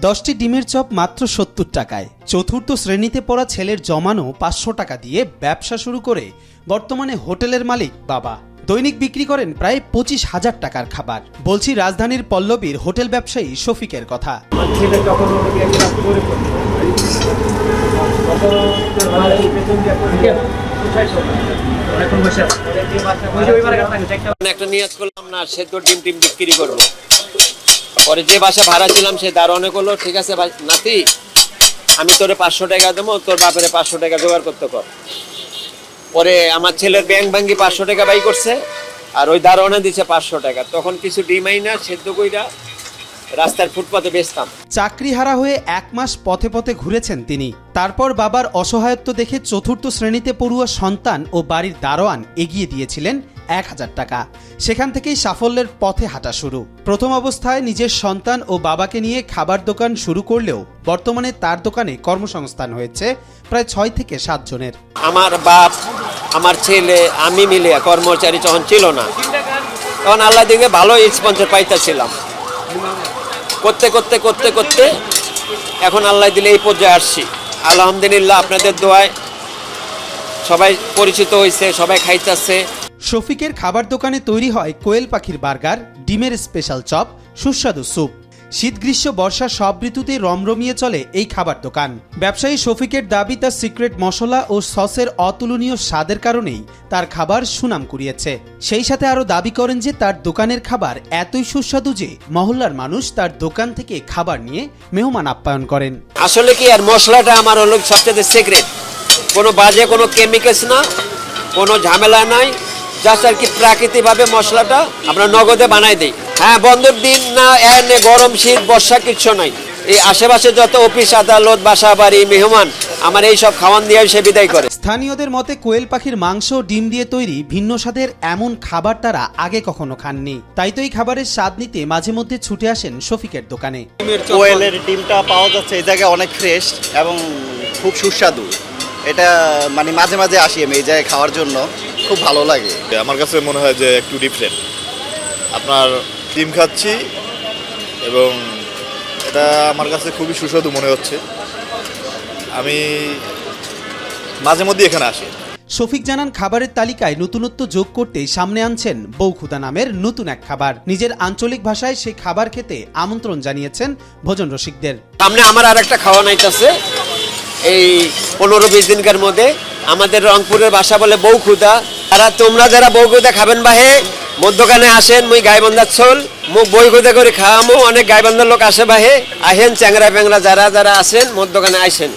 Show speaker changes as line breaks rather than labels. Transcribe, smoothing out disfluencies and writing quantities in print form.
10টি ডিমের চপ মাত্র 70 টাকায়। চতুর্থ শ্রেণীতে পড়া ছেলের জমানো 500 টাকা দিয়ে ব্যবসা শুরু করে বর্তমানে হোটেলের মালিক বাবা। দৈনিক বিক্রি করেন প্রায় 25,000 টাকার খাবার। বলছি রাজধানীর পল্লবীর হোটেল ব্যবসায়ী শফিকের কথা।
একটা নিয়ত করলাম না সেদ্ধ ডিম বিক্রি করবো। পরে যে বাসা ভাড়া ছিলাম সে দারোয়ানে করলো, ঠিক আছে নাতি আমি তোরে 500 টাকা দেবো, তোর বাপের 500 টাকা জোগাড় করতে কর। পরে আমার ছেলের ব্যাংক ভাঙ্গি 500 টাকা বাই করছে, আর ওই দারোয়ানে দিচ্ছে 500 টাকা। তখন কিছু ডিম আইনা সেদ্ধ কইরা রাস্তার ফুটপাতে বেচতাম।
চাকরি হারা হয়ে 1 মাস পথে পথে ঘুরেছেন তিনি। তারপর বাবার অসহায়ত্ব দেখে চতুর্থ শ্রেণীতে পড়ুয়া সন্তান ও বাড়ির দারোয়ান এগিয়ে দিয়েছিলেন 1000 টাকা। সেখান থেকেই সাফল্যের পথে হাঁটা শুরু। প্রথম অবস্থায় নিজের সন্তান ও বাবাকে নিয়ে খাবার দোকান শুরু করলেও বর্তমানে তার দোকানে কর্মসংস্থান হয়েছে প্রায় 6 থেকে 7 জনের।
আমার বাপ, আমার ছেলে, আমি মিলে কর্মচারী যখন ছিল না, তখন আল্লাহ দিকে ভালো স্পন্সর পাইতেছিলাম। করতে করতে করতে করতে এখন আল্লাহ দিলে এই পর্যায়ে আসছি। আলহামদুলিল্লাহ, আপনাদের দোয়ায় সবাই পরিচিত হয়েছে, সবাই খাইতেছে।
শফিকের খাবার দোকানে তৈরি হয় কোয়েল পাখির বার্গার, ডিমের স্পেশাল চপ, সুস্বাদু স্যুপ। শীত গ্রীষ্ম বর্ষা সব ঋতুতে রমরমিয়ে চলে এই খাবার দোকান। ব্যবসায়ী শফিকের দাবি তার সিক্রেট মশলা ও সসের অতুলনীয় স্বাদের কারণেই তার খাবার সুনাম কুড়িয়েছে। সেই সাথে আরো দাবি করেন যে তার দোকানের খাবার এতই সুস্বাদু যে মহল্লার মানুষ তার দোকান থেকে খাবার নিয়ে মেহমান আপ্যায়ন করেন।
আসলে কি, আর মশলাটা আমার হলো সবচেয়ে সিক্রেট। কোনো বাজে কোনো কেমিক্যালস না, কোনো ঝামেলা নাই, জাস্ট আর কি প্রাকৃতিকভাবে মশলাটা আমরা নগদে বানাই দিই। হ্যাঁ, বন্ধুর দিন না, এনে গরম শীত বর্ষা কিচ্ছু নাই। এই আশেপাশে যত অফিস আদালত বাসা বাড়ি মেহমান আমার এই সব খাওয়ান দিয়ে সে বিদায় করে।
স্থানীয়দের মতে কোয়েল পাখির মাংস ডিম দিয়ে তৈরি ভিন্ন স্বাদের এমন খাবার তারা আগে কখনো খাননি। তাই তো এই খাবারের স্বাদ নিতে মাঝে মধ্যে ছুটে আসেন শফিকের দোকানে।
কোয়েলের ডিমটা পাওয়া যাচ্ছে এই জায়গায় অনেক ফ্রেশ এবং খুব সুস্বাদু। এটা মানে মাঝে মাঝে আসি আমি এই জায়গায় খাওয়ার জন্য, খুব ভালো লাগে।
আমার কাছে মনে হয় যে একটু ডিফারেন্ট। আপনার ডিম খাচ্ছি এবং এটা আমার কাছে খুবই সুস্বাদু মনে হচ্ছে। আমি মাঝে মধ্যে এখানে আসি।
শফিক জানান খাবারের তালিকায় নতুনত্ব যোগ করতে সামনে আনছেন বউখুদা নামের নতুন এক খাবার। নিজের আঞ্চলিক ভাষায় সেই খাবার খেতে আমন্ত্রণ জানিয়েছেন ভোজন রসিকদের।
সামনে আমার আর একটা খাওয়া নাইতেছে এই 15-20 দিনকার মধ্যে। আমাদের রংপুরের ভাষা বলে বউখুদা। তোমরা যারা বউখুদা খাবেন বাহে মোর দোকানে আসেন, মুই গাইবান্ধার ছোল মুখ বউখুদা করে খাওয়ামো। অনেক গাইবান্ধার লোক আসে বাহে, আহেন চ্যাংরা প্যাংরা যারা যারা আসেন মোর দোকানে আসেন।